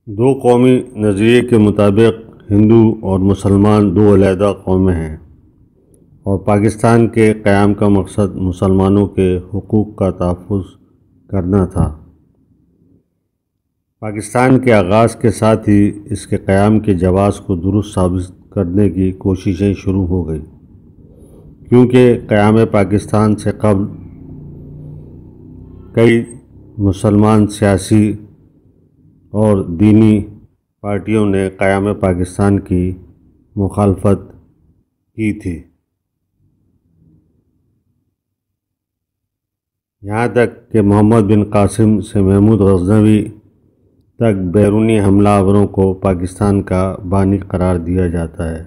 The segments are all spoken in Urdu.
دو قومی نظریے کے مطابق ہندو اور مسلمان دو علیحدہ قومیں ہیں اور پاکستان کے قیام کا مقصد مسلمانوں کے حقوق کا تحفظ کرنا تھا۔ پاکستان کے آغاز کے ساتھ ہی اس کے قیام کے جواز کو درست ثابت کرنے کی کوششیں شروع ہو گئی، کیونکہ قیام پاکستان سے قبل کئی مسلمان سیاسی اور دینی پارٹیوں نے قیام پاکستان کی مخالفت کی تھی۔ یہاں تک کہ محمد بن قاسم سے محمود غزنوی تک بیرونی حملہ آوروں کو پاکستان کا بانی قرار دیا جاتا ہے۔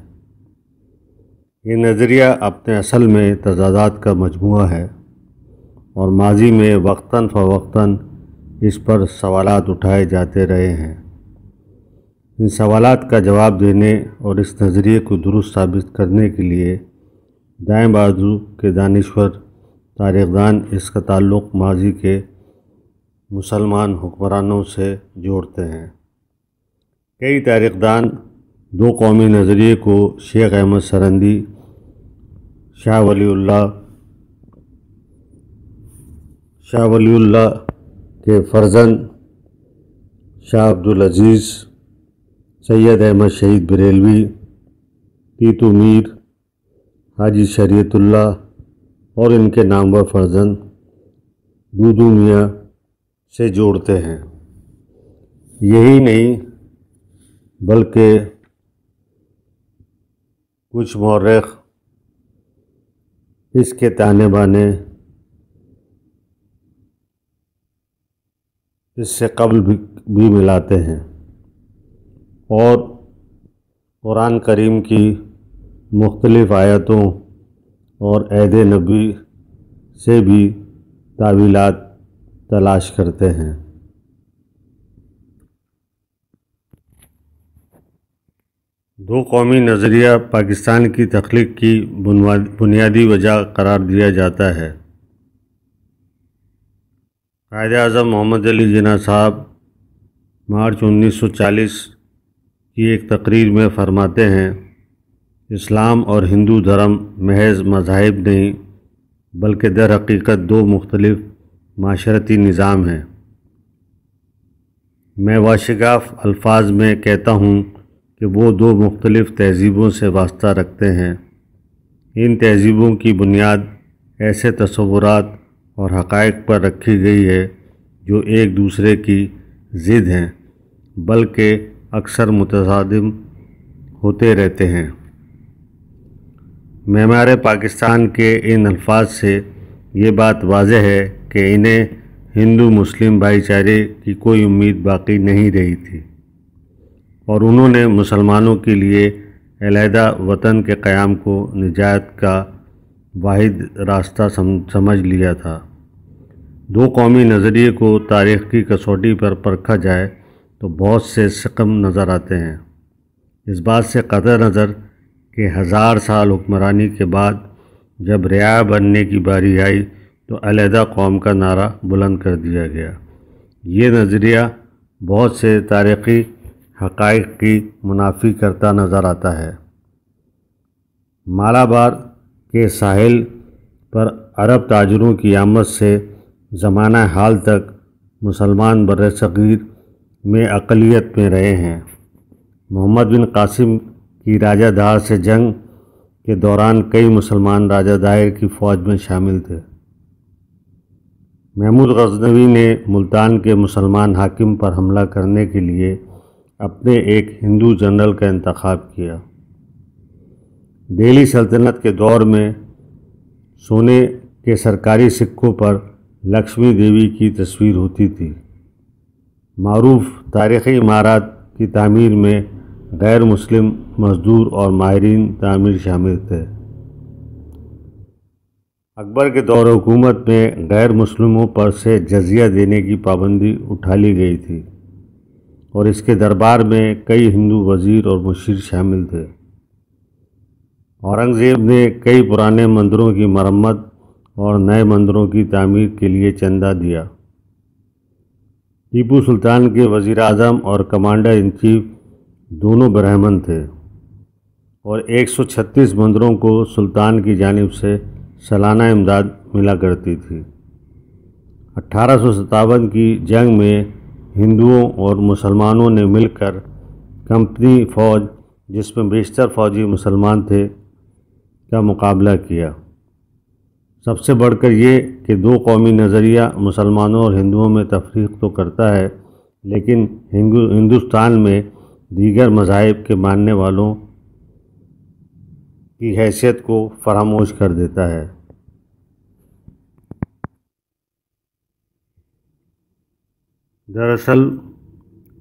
یہ نظریہ اپنے اصل میں تضادات کا مجموعہ ہے اور ماضی میں وقتاً فوقتاً اس پر سوالات اٹھائے جاتے رہے ہیں۔ ان سوالات کا جواب دینے اور اس نظریے کو درست ثابت کرنے کے لیے دائیں بازو کے دانشور تاریخ دان اس کا تعلق ماضی کے مسلمان حکمرانوں سے جوڑتے ہیں۔ کئی تاریخ دان دو قومی نظریے کو شیخ احمد سرندی، شاہ ولی اللہ کے فرزند شاہ عبدالعزیز، سید احمد شہید بریلوی، تیتو میر، حاجی شریعت اللہ اور ان کے نامور فرزند دودو میاں سے جوڑتے ہیں۔ یہی نہیں بلکہ کچھ مورخ اس کے تانے بانے اس سے قبل بھی ملاتے ہیں اور قرآن کریم کی مختلف آیتوں اور عہد نبوی سے بھی تعویلات تلاش کرتے ہیں۔ دو قومی نظریہ پاکستان کی تخلیق کی بنیادی وجہ قرار دیا جاتا ہے۔ قائد اعظم محمد علی جناح صاحب مارچ 1940 کی ایک تقریر میں فرماتے ہیں، اسلام اور ہندو دھرم محض مذاہب نہیں بلکہ در حقیقت دو مختلف معاشرتی نظام ہیں۔ میں واشگاف الفاظ میں کہتا ہوں کہ وہ دو مختلف تہذیبوں سے واسطہ رکھتے ہیں۔ ان تہذیبوں کی بنیاد ایسے تصورات اور حقائق پر رکھی گئی ہے جو ایک دوسرے کی ضد ہیں بلکہ اکثر متصادم ہوتے رہتے ہیں۔ معمار پاکستان کے ان الفاظ سے یہ بات واضح ہے کہ انہیں ہندو مسلم بھائی چارے کی کوئی امید باقی نہیں رہی تھی اور انہوں نے مسلمانوں کے لیے علیحدہ وطن کے قیام کو نجات کا واحد راستہ سمجھ لیا تھا۔ دو قومی نظریے کو تاریخ کی کسوٹی پر پرکھا جائے تو بہت سے سقم نظر آتے ہیں، اس بات سے قطع نظر کہ 1000 سال حکمرانی کے بعد جب رعایا بننے کی باری آئی تو علیحدہ قوم کا نعرہ بلند کر دیا گیا۔ یہ نظریہ بہت سے تاریخی حقائق کی منافی کرتا نظر آتا ہے۔ مالابار کے ساحل پر عرب تاجروں کی آمد سے زمانہ حال تک مسلمان برصغیر میں اقلیت میں رہے ہیں۔ محمد بن قاسم کی راجہ دار سے جنگ کے دوران کئی مسلمان راجہ دائر کی فوج میں شامل تھے۔ محمود غزنوی نے ملتان کے مسلمان حاکم پر حملہ کرنے کے لیے اپنے ایک ہندو جنرل کا انتخاب کیا۔ دہلی سلطنت کے دور میں سونے کے سرکاری سکوں پر لکشمی دیوی کی تصویر ہوتی تھی۔ معروف تاریخی عمارات کی تعمیر میں غیر مسلم مزدور اور ماہرین تعمیر شامل تھے۔ اکبر کے دور حکومت میں غیر مسلموں پر سے جزیہ دینے کی پابندی اٹھا لی گئی تھی اور اس کے دربار میں کئی ہندو وزیر اور مشیر شامل تھے۔ اورنگزیب نے کئی پرانے مندروں کی مرمت اور نئے مندروں کی تعمیر کے لیے چندہ دیا۔ ٹیپو سلطان کے وزیر اعظم اور کمانڈر ان چیف دونوں برہمن تھے اور 136 مندروں کو سلطان کی جانب سے سالانہ امداد ملا کرتی تھی۔ 1857 کی جنگ میں ہندوؤں اور مسلمانوں نے مل کر کمپنی فوج، جس میں بیشتر فوجی مسلمان تھے، کا مقابلہ کیا۔ سب سے بڑھ کر یہ کہ دو قومی نظریہ مسلمانوں اور ہندوؤں میں تفریق تو کرتا ہے، لیکن ہندوستان میں دیگر مذاہب کے ماننے والوں کی حیثیت کو فراموش کر دیتا ہے۔ دراصل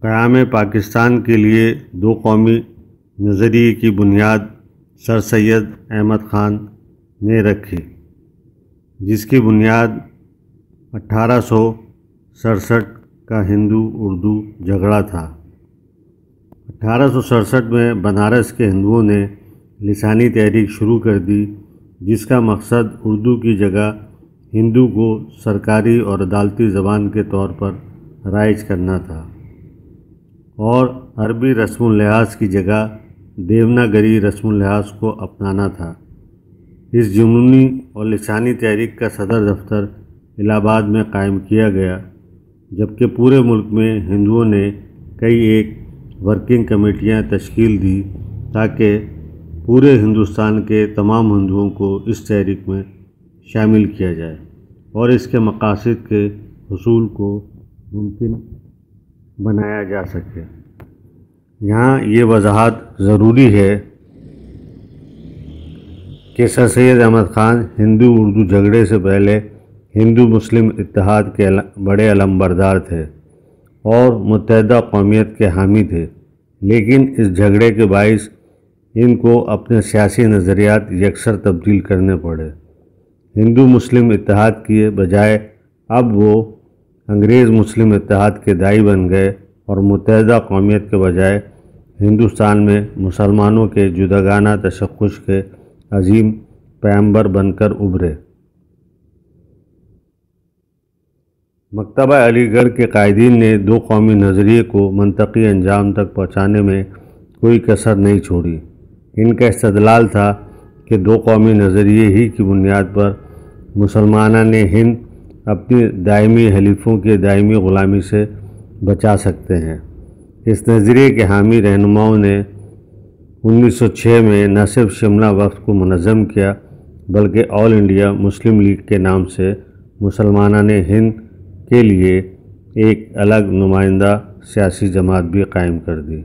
قیام پاکستان کے لیے دو قومی نظریے کی بنیاد سر سید احمد خان نے رکھی، جس کی بنیاد 1867 کا ہندو اردو جھگڑا تھا۔ 1867 میں بنارس کے ہندوؤں نے لسانی تحریک شروع کر دی، جس کا مقصد اردو کی جگہ ہندو کو سرکاری اور عدالتی زبان کے طور پر رائج کرنا تھا اور عربی رسم اللحاظ کی جگہ دیوناگری رسم اللحاظ کو اپنانا تھا۔ اس جنونی اور لسانی تحریک کا صدر دفتر الہ آباد میں قائم کیا گیا، جبکہ پورے ملک میں ہندوؤں نے کئی ایک ورکنگ کمیٹیاں تشکیل دی تاکہ پورے ہندوستان کے تمام ہندوؤں کو اس تحریک میں شامل کیا جائے اور اس کے مقاصد کے حصول کو ممکن بنایا جا سکے۔ یہاں یہ وضاحت ضروری ہے کہ سر سید احمد خان ہندو اردو جھگڑے سے پہلے ہندو مسلم اتحاد کے بڑے علمبردار تھے اور متحدہ قومیت کے حامی تھے، لیکن اس جھگڑے کے باعث ان کو اپنے سیاسی نظریات یکسر تبدیل کرنے پڑے۔ ہندو مسلم اتحاد کے بجائے اب وہ انگریز مسلم اتحاد کے داعی بن گئے اور متحدہ قومیت کے بجائے ہندوستان میں مسلمانوں کے جداگانہ تشخص کے عظیم پیمبر بن کر ابھرے۔ مکتبہ علی گڑھ کے قائدین نے دو قومی نظریے کو منطقی انجام تک پہنچانے میں کوئی کسر نہیں چھوڑی۔ ان کا استدلال تھا کہ دو قومی نظریے ہی کی بنیاد پر مسلمانان ہند اپنی دائمی حلیفوں کی دائمی غلامی سے بچا سکتے ہیں۔ اس نظریے کے حامی رہنماؤں نے 1906 میں نہ صرف شملہ وفد کو منظم کیا بلکہ آل انڈیا مسلم لیگ کے نام سے مسلمانان ہند کے لیے ایک الگ نمائندہ سیاسی جماعت بھی قائم کر دی۔